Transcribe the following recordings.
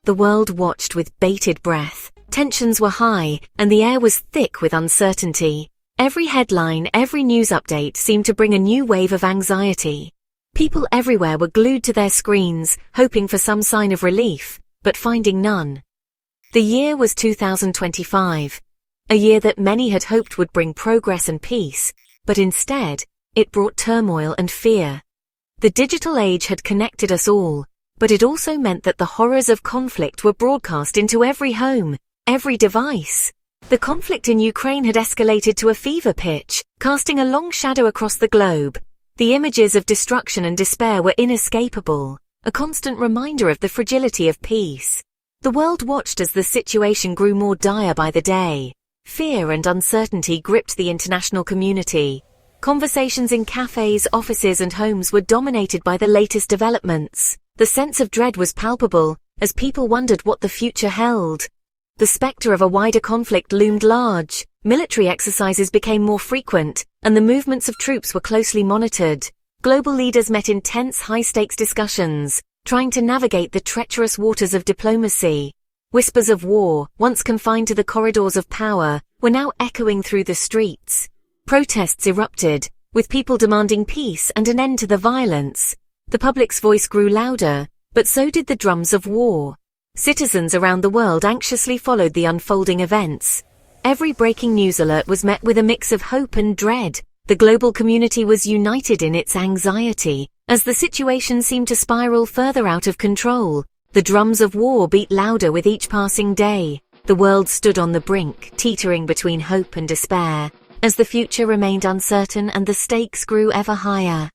The world watched with bated breath. Tensions were high, and the air was thick with uncertainty. Every headline, every news update seemed to bring a new wave of anxiety. People everywhere were glued to their screens, hoping for some sign of relief, but finding none. The year was 2025, a year that many had hoped would bring progress and peace, but instead, it brought turmoil and fear. The digital age had connected us all, but it also meant that the horrors of conflict were broadcast into every home, every device. The conflict in Ukraine had escalated to a fever pitch, casting a long shadow across the globe. The images of destruction and despair were inescapable, a constant reminder of the fragility of peace. The world watched as the situation grew more dire by the day. Fear and uncertainty gripped the international community. Conversations in cafes, offices, and homes were dominated by the latest developments. The sense of dread was palpable, as people wondered what the future held. The specter of a wider conflict loomed large. Military exercises became more frequent, and the movements of troops were closely monitored. Global leaders met in tense, high-stakes discussions, trying to navigate the treacherous waters of diplomacy. Whispers of war, once confined to the corridors of power, were now echoing through the streets. Protests erupted, with people demanding peace and an end to the violence. The public's voice grew louder, but so did the drums of war. Citizens around the world anxiously followed the unfolding events. Every breaking news alert was met with a mix of hope and dread. The global community was united in its anxiety, as the situation seemed to spiral further out of control. The drums of war beat louder with each passing day. The world stood on the brink, teetering between hope and despair, as the future remained uncertain and the stakes grew ever higher.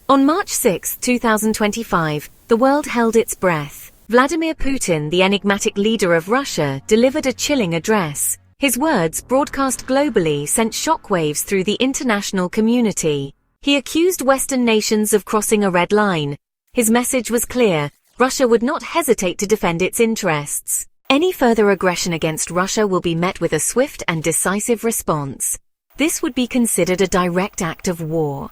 On March 6, 2025, the world held its breath. Vladimir Putin, the enigmatic leader of Russia, delivered a chilling address. His words, broadcast globally, sent shockwaves through the international community. He accused Western nations of crossing a red line. His message was clear: Russia would not hesitate to defend its interests. Any further aggression against Russia will be met with a swift and decisive response. This would be considered a direct act of war.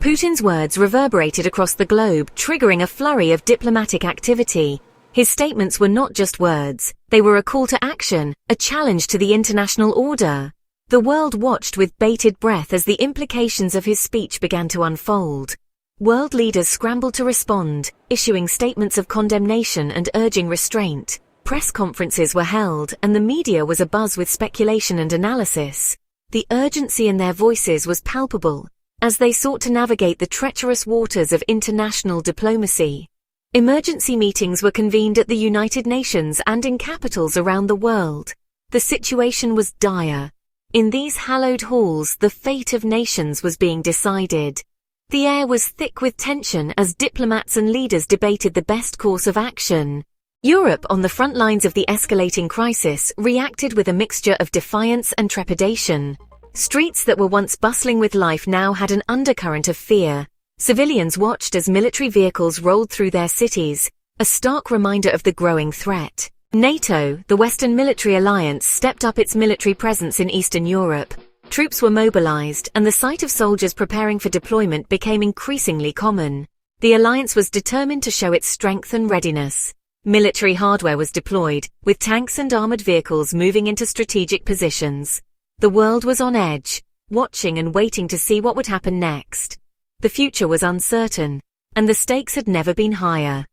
Putin's words reverberated across the globe, triggering a flurry of diplomatic activity. His statements were not just words, they were a call to action, a challenge to the international order. The world watched with bated breath as the implications of his speech began to unfold. World leaders scrambled to respond, issuing statements of condemnation and urging restraint. Press conferences were held, and the media was abuzz with speculation and analysis. The urgency in their voices was palpable, as they sought to navigate the treacherous waters of international diplomacy. Emergency meetings were convened at the United Nations and in capitals around the world. The situation was dire. In these hallowed halls, the fate of nations was being decided. The air was thick with tension as diplomats and leaders debated the best course of action. Europe, on the front lines of the escalating crisis, reacted with a mixture of defiance and trepidation. Streets that were once bustling with life now had an undercurrent of fear. Civilians watched as military vehicles rolled through their cities, a stark reminder of the growing threat. NATO, the Western military alliance, stepped up its military presence in Eastern Europe. Troops were mobilized, and the sight of soldiers preparing for deployment became increasingly common. The alliance was determined to show its strength and readiness. Military hardware was deployed, with tanks and armored vehicles moving into strategic positions. The world was on edge, watching and waiting to see what would happen next. The future was uncertain, and the stakes had never been higher.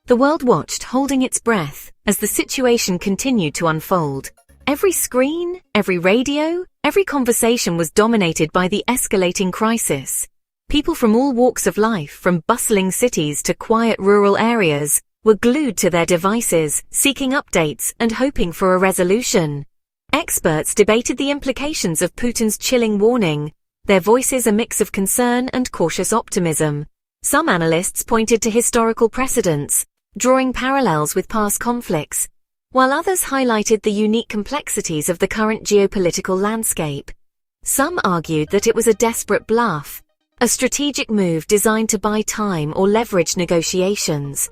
The world watched, holding its breath, as the situation continued to unfold. Every screen, every radio, every conversation was dominated by the escalating crisis. People from all walks of life, from bustling cities to quiet rural areas, were glued to their devices, seeking updates and hoping for a resolution. Experts debated the implications of Putin's chilling warning, their voices a mix of concern and cautious optimism. Some analysts pointed to historical precedents, drawing parallels with past conflicts, while others highlighted the unique complexities of the current geopolitical landscape. Some argued that it was a desperate bluff, a strategic move designed to buy time or leverage negotiations,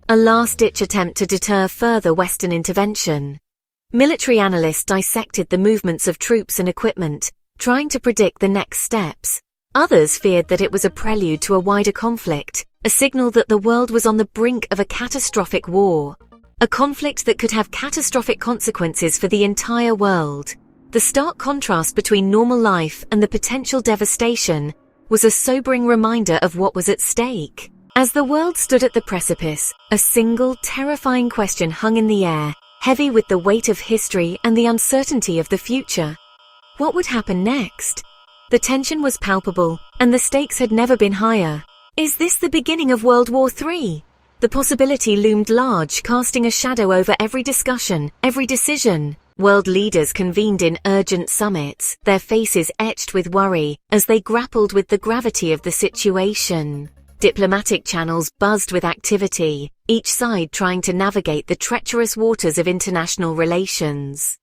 a last-ditch attempt to deter further Western intervention. Military analysts dissected the movements of troops and equipment, trying to predict the next steps. Others feared that it was a prelude to a wider conflict, a signal that the world was on the brink of a catastrophic war. A conflict that could have catastrophic consequences for the entire world. The stark contrast between normal life and the potential devastation was a sobering reminder of what was at stake. As the world stood at the precipice, a single, terrifying question hung in the air, heavy with the weight of history and the uncertainty of the future. What would happen next? The tension was palpable, and the stakes had never been higher. Is this the beginning of World War III? The possibility loomed large, casting a shadow over every discussion, every decision. World leaders convened in urgent summits, their faces etched with worry, as they grappled with the gravity of the situation. Diplomatic channels buzzed with activity, each side trying to navigate the treacherous waters of international relations.